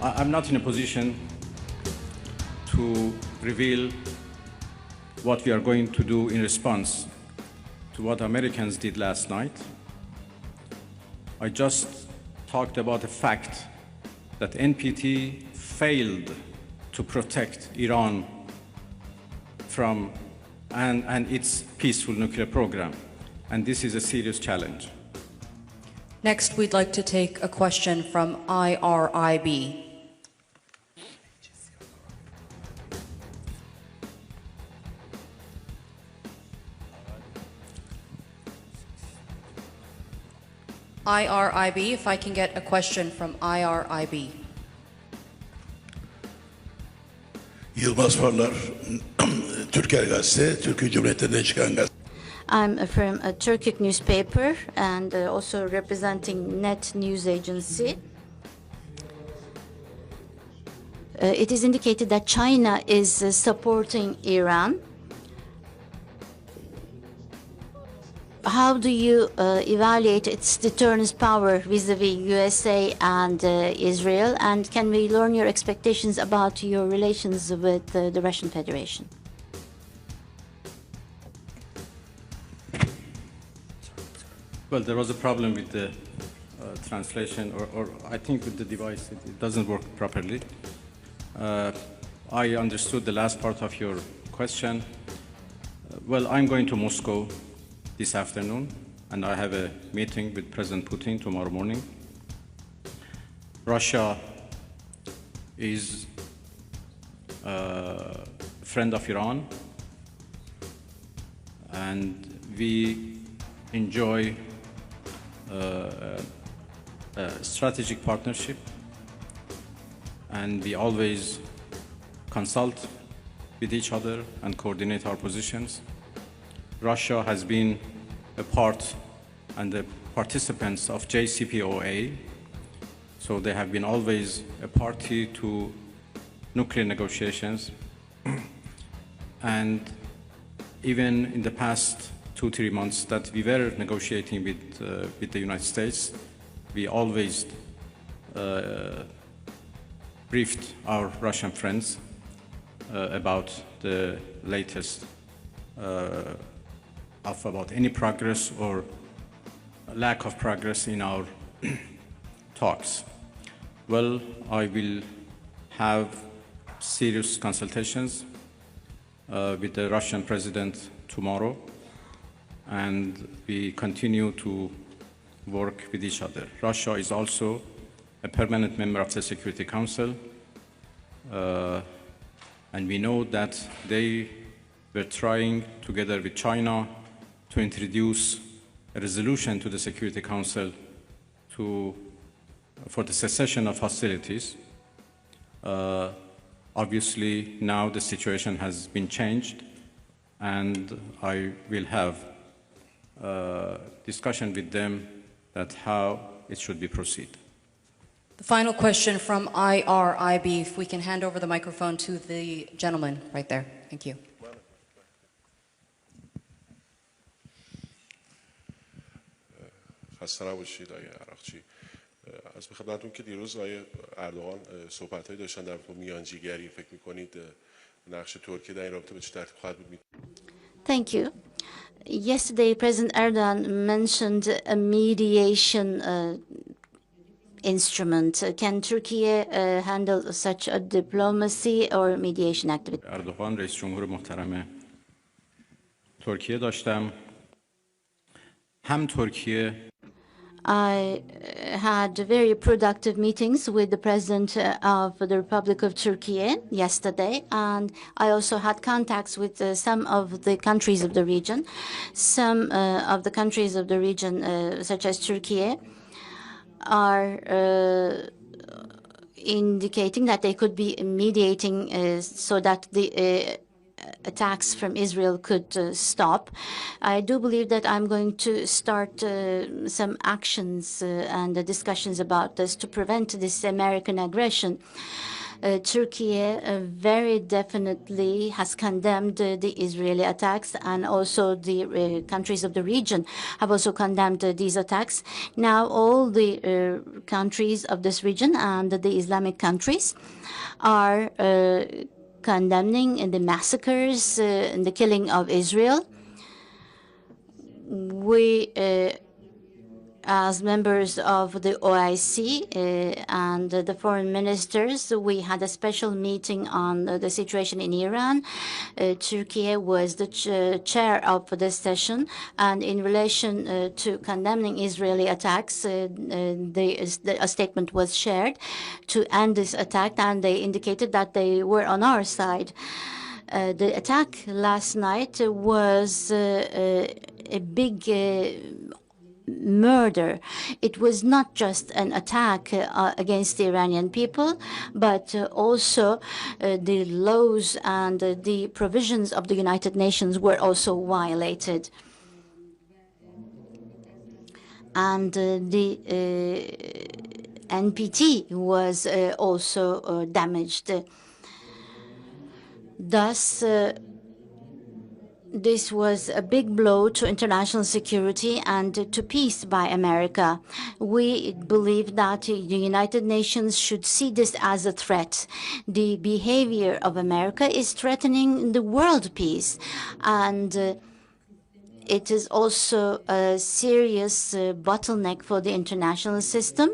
I'm not in a position to reveal what we are going to do in response to what Americans did last night. I just talked about the fact that NPT failed to protect Iran from and its peaceful nuclear program, and this is a serious challenge. Next, we'd like to take a question from IRIB. IRIB, if I can get a question from IRIB. Yılmaz Parlar, Türker Gazete, Türkiye Cumhuriyeti'nden çıkan gazete. I'm from a Turkic newspaper and also representing Net News Agency. It is indicated that China is supporting Iran. How do you evaluate its deterrence power vis-a-vis USA and Israel? And can we learn your expectations about your relations with the Russian Federation? Well, there was a problem with the translation, or I think with the device, it doesn't work properly. I understood the last part of your question. Well, I'm going to Moscow this afternoon, and I have a meeting with President Putin tomorrow morning. Russia is a friend of Iran, and we enjoy a strategic partnership, and we always consult with each other and coordinate our positions. Russia has been a part and the participants of JCPOA, so they have been always a party to nuclear negotiations. And even in the past 2-3 months that we were negotiating with the United States, we always briefed our Russian friends about the latest about any progress or lack of progress in our talks. Well, I will have serious consultations with the Russian president tomorrow, and we continue to work with each other. Russia is also a permanent member of the Security Council, and we know that they were trying, together with China, to introduce a resolution to the Security Council for the cessation of hostilities. Obviously, now the situation has been changed, and I will have a discussion with them that how it should be proceed. The final question from IRIB, if we can hand over the microphone to the gentleman right there. Thank you. خسته نباشید آقای عراقچی. از خدمتتون که دیروز آقای اردوغان صحبت‌هایی داشتن در مورد میانجیگری، فکر می‌کنید نقش ترکیه در این رابطه به چه ترتیب خواهد بود؟ Thank you. Yesterday, President Erdogan mentioned a mediation instrument. Can Turkey handle such a diplomacy or mediation activity? اردوغان رئیس جمهور محترم ترکیه داشتم. هم ترکیه I had very productive meetings with the President of the Republic of Turkey yesterday, and I also had contacts with some of the countries of the region. Some of the countries of the region, such as Turkey, are indicating that they could be mediating so that the attacks from Israel could stop. I do believe that I'm going to start some actions and discussions about this to prevent this American aggression. Turkey very definitely has condemned the Israeli attacks, and also the countries of the region have also condemned these attacks. Now all the countries of this region and the Islamic countries are condemning the massacres and the killing of Israel. We as members of the OIC and the foreign ministers, we had a special meeting on the situation in Iran. Turkey was the chair of this session, and in relation to condemning Israeli attacks, a statement was shared to end this attack, and they indicated that they were on our side. The attack last night was a big murder. It was not just an attack against the Iranian people, but also the laws and the provisions of the United Nations were also violated. And the NPT was also damaged. Thus, this was a big blow to international security and to peace by America. We believe that the United Nations should see this as a threat. The behavior of America is threatening the world peace, and it is also a serious bottleneck for the international system.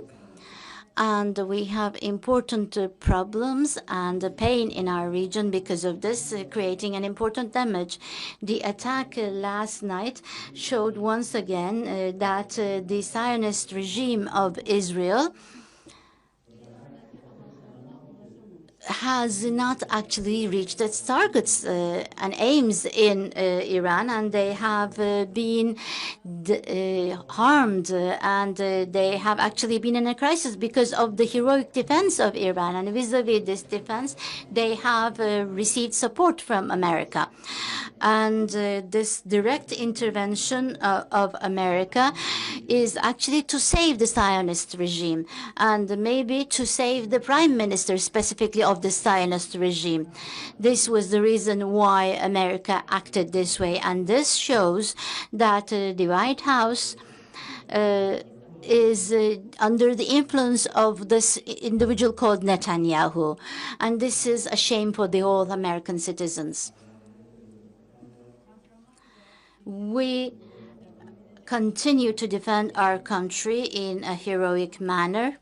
And we have important problems and pain in our region because of this, creating an important damage. The attack last night showed once again that the Zionist regime of Israel has not actually reached its targets and aims in Iran, and they have been harmed, and they have actually been in a crisis because of the heroic defense of Iran. And vis-a-vis this defense, they have received support from America. And this direct intervention of America is actually to save the Zionist regime, and maybe to save the prime minister specifically of the Zionist regime. This was the reason why America acted this way, and this shows that the White House is under the influence of this individual called Netanyahu, and this is a shame for the whole American citizens. We continue to defend our country in a heroic manner.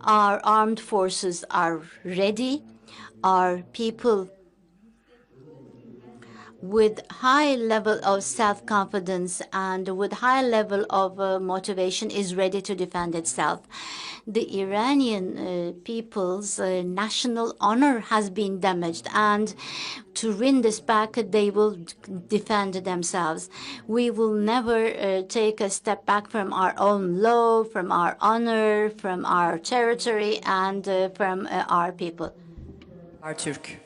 Our armed forces are ready. Our people with high level of self-confidence and with high level of motivation is ready to defend itself. The Iranian people's national honor has been damaged, and to win this back, they will defend themselves. We will never take a step back from our own law, from our honor, from our territory, and from our people. Turk.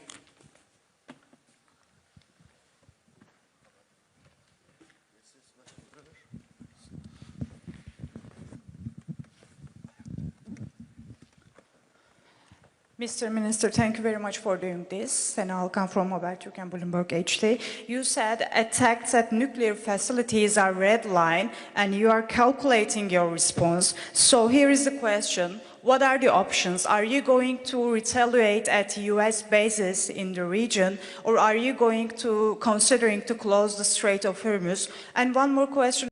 Mr. Minister, thank you very much for doing this. Sena Alkan from Habertürk and Bloomberg HD. You said attacks at nuclear facilities are red line, and you are calculating your response. So here is the question. What are the options? Are you going to retaliate at US bases in the region, or are you going to considering to close the Strait of Hormuz? And one more question.